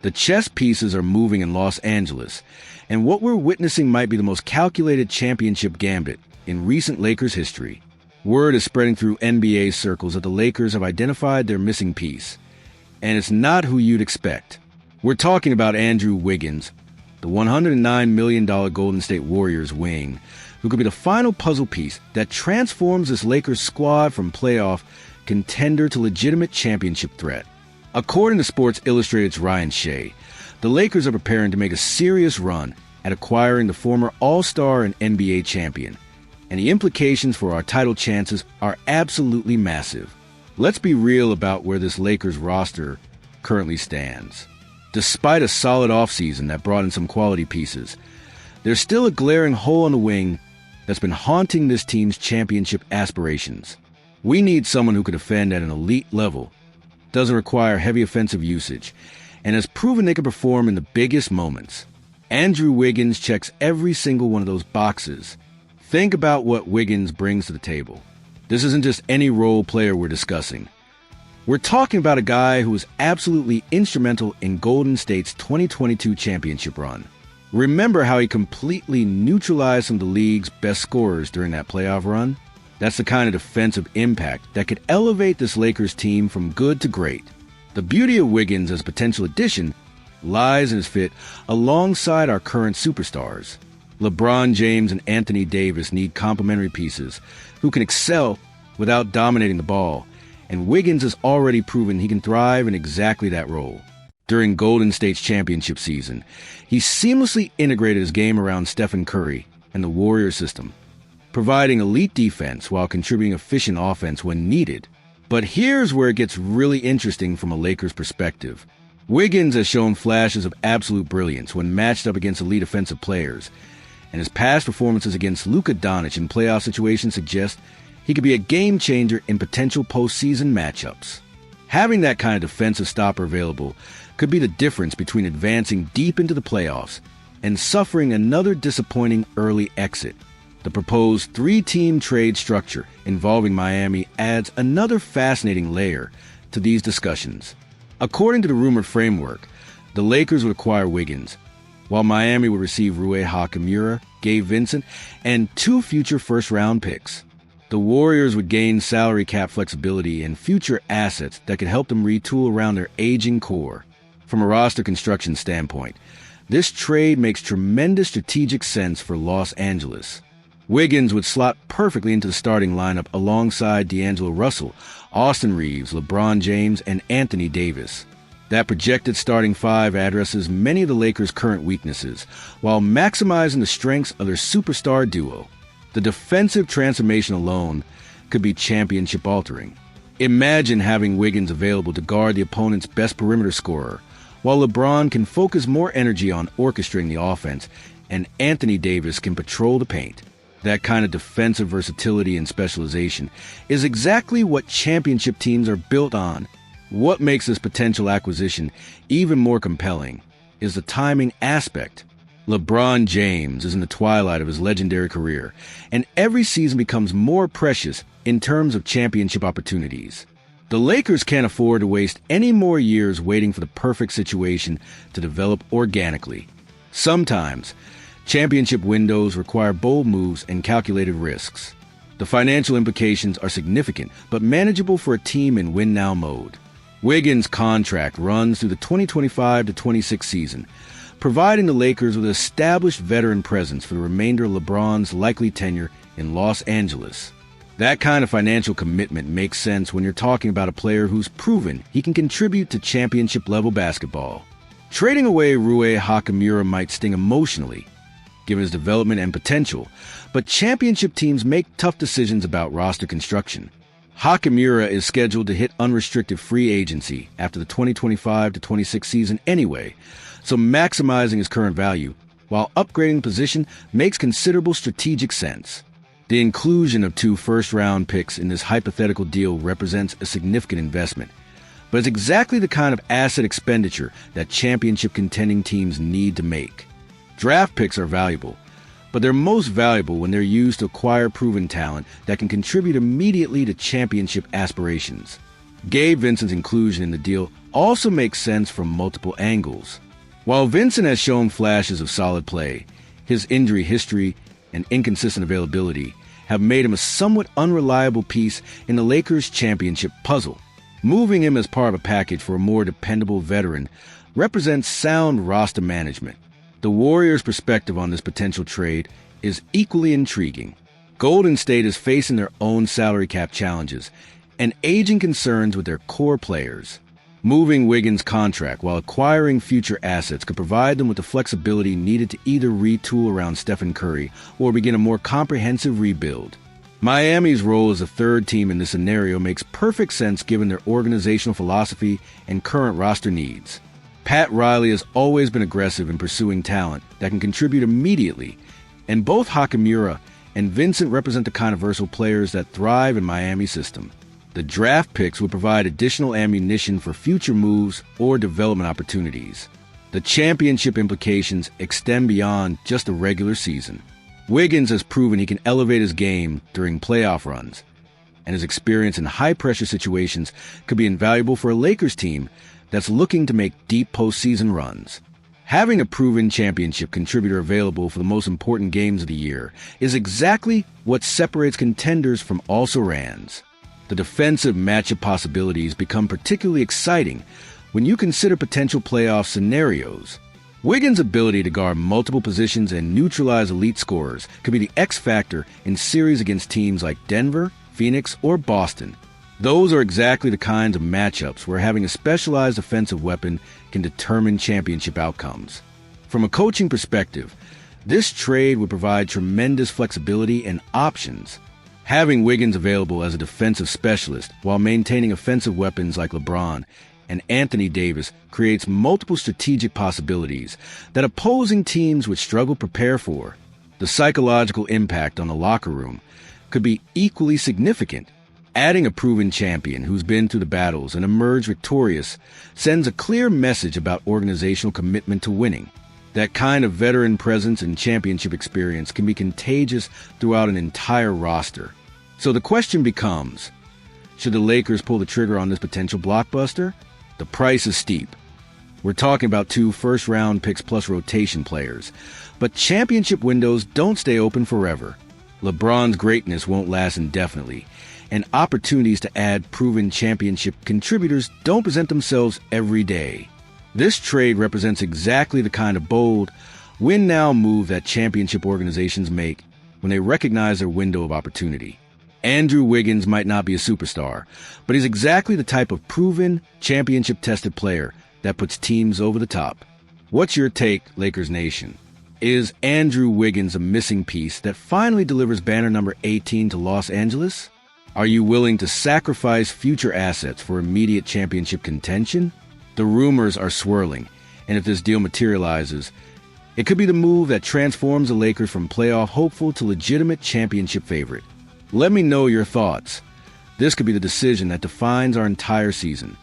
The chess pieces are moving in Los Angeles, and what we're witnessing might be the most calculated championship gambit in recent Lakers history. Word is spreading through NBA circles that the Lakers have identified their missing piece, and it's not who you'd expect. We're talking about Andrew Wiggins, the $109 million Golden State Warriors wing, who could be the final puzzle piece that transforms this Lakers squad from playoff contender to legitimate championship threat. According to Sports Illustrated's Ryan Shea, the Lakers are preparing to make a serious run at acquiring the former All-Star and NBA champion, and the implications for our title chances are absolutely massive. Let's be real about where this Lakers roster currently stands. Despite a solid offseason that brought in some quality pieces, there's still a glaring hole in the wing that's been haunting this team's championship aspirations. We need someone who can defend at an elite level, doesn't require heavy offensive usage, and has proven they can perform in the biggest moments. Andrew Wiggins checks every single one of those boxes. Think about what Wiggins brings to the table. This isn't just any role player we're discussing. We're talking about a guy who was absolutely instrumental in Golden State's 2022 championship run. Remember how he completely neutralized some of the league's best scorers during that playoff run? That's the kind of defensive impact that could elevate this Lakers team from good to great. The beauty of Wiggins as a potential addition lies in his fit alongside our current superstars. LeBron James and Anthony Davis need complementary pieces who can excel without dominating the ball, and Wiggins has already proven he can thrive in exactly that role. During Golden State's championship season, he seamlessly integrated his game around Stephen Curry and the Warriors system, providing elite defense while contributing efficient offense when needed. But here's where it gets really interesting from a Lakers perspective. Wiggins has shown flashes of absolute brilliance when matched up against elite offensive players, and his past performances against Luka Doncic in playoff situations suggest he could be a game-changer in potential postseason matchups. Having that kind of defensive stopper available could be the difference between advancing deep into the playoffs and suffering another disappointing early exit. The proposed three-team trade structure involving Miami adds another fascinating layer to these discussions. According to the rumored framework, the Lakers would acquire Wiggins, while Miami would receive Rui Hachimura, Gabe Vincent, and 2 future first-round picks. The Warriors would gain salary cap flexibility and future assets that could help them retool around their aging core. From a roster construction standpoint, this trade makes tremendous strategic sense for Los Angeles. Wiggins would slot perfectly into the starting lineup alongside D'Angelo Russell, Austin Reeves, LeBron James, and Anthony Davis. That projected starting five addresses many of the Lakers' current weaknesses, while maximizing the strengths of their superstar duo. The defensive transformation alone could be championship-altering. Imagine having Wiggins available to guard the opponent's best perimeter scorer, while LeBron can focus more energy on orchestrating the offense, and Anthony Davis can patrol the paint. That kind of defensive versatility and specialization is exactly what championship teams are built on. What makes this potential acquisition even more compelling is the timing aspect. LeBron James is in the twilight of his legendary career, and every season becomes more precious in terms of championship opportunities. The Lakers can't afford to waste any more years waiting for the perfect situation to develop organically. Sometimes, championship windows require bold moves and calculated risks. The financial implications are significant, but manageable for a team in win-now mode. Wiggins' contract runs through the 2025-26 season, providing the Lakers with an established veteran presence for the remainder of LeBron's likely tenure in Los Angeles. That kind of financial commitment makes sense when you're talking about a player who's proven he can contribute to championship-level basketball. Trading away Rui Hachimura might sting emotionally, given his development and potential, but championship teams make tough decisions about roster construction. Hachimura is scheduled to hit unrestricted free agency after the 2025-26 season anyway, so maximizing his current value while upgrading the position makes considerable strategic sense. The inclusion of 2 first-round picks in this hypothetical deal represents a significant investment, but it's exactly the kind of asset expenditure that championship contending teams need to make. Draft picks are valuable, but they're most valuable when they're used to acquire proven talent that can contribute immediately to championship aspirations. Gabe Vincent's inclusion in the deal also makes sense from multiple angles. While Vincent has shown flashes of solid play, his injury history and inconsistent availability have made him a somewhat unreliable piece in the Lakers' championship puzzle. Moving him as part of a package for a more dependable veteran represents sound roster management. The Warriors' perspective on this potential trade is equally intriguing. Golden State is facing their own salary cap challenges and aging concerns with their core players. Moving Wiggins' contract while acquiring future assets could provide them with the flexibility needed to either retool around Stephen Curry or begin a more comprehensive rebuild. Miami's role as a third team in this scenario makes perfect sense given their organizational philosophy and current roster needs. Pat Riley has always been aggressive in pursuing talent that can contribute immediately, and both Hachimura and Vincent represent the kind of versatile players that thrive in Miami's system. The draft picks would provide additional ammunition for future moves or development opportunities. The championship implications extend beyond just the regular season. Wiggins has proven he can elevate his game during playoff runs, and his experience in high-pressure situations could be invaluable for a Lakers team that's looking to make deep postseason runs. Having a proven championship contributor available for the most important games of the year is exactly what separates contenders from also-rans. The defensive matchup possibilities become particularly exciting when you consider potential playoff scenarios. Wiggins' ability to guard multiple positions and neutralize elite scorers could be the X factor in series against teams like Denver, Phoenix, or Boston. Those are exactly the kinds of matchups where having a specialized offensive weapon can determine championship outcomes. From a coaching perspective, this trade would provide tremendous flexibility and options. Having Wiggins available as a defensive specialist while maintaining offensive weapons like LeBron and Anthony Davis creates multiple strategic possibilities that opposing teams would struggle to prepare for. The psychological impact on the locker room could be equally significant. Adding a proven champion who's been through the battles and emerged victorious sends a clear message about organizational commitment to winning. That kind of veteran presence and championship experience can be contagious throughout an entire roster. So the question becomes, should the Lakers pull the trigger on this potential blockbuster? The price is steep. We're talking about 2 first-round picks plus rotation players. But championship windows don't stay open forever. LeBron's greatness won't last indefinitely, and opportunities to add proven championship contributors don't present themselves every day. This trade represents exactly the kind of bold, win-now move that championship organizations make when they recognize their window of opportunity. Andrew Wiggins might not be a superstar, but he's exactly the type of proven, championship-tested player that puts teams over the top. What's your take, Lakers Nation? Is Andrew Wiggins a missing piece that finally delivers banner number 18 to Los Angeles? Are you willing to sacrifice future assets for immediate championship contention? The rumors are swirling, and if this deal materializes, it could be the move that transforms the Lakers from playoff hopeful to legitimate championship favorite. Let me know your thoughts. This could be the decision that defines our entire season.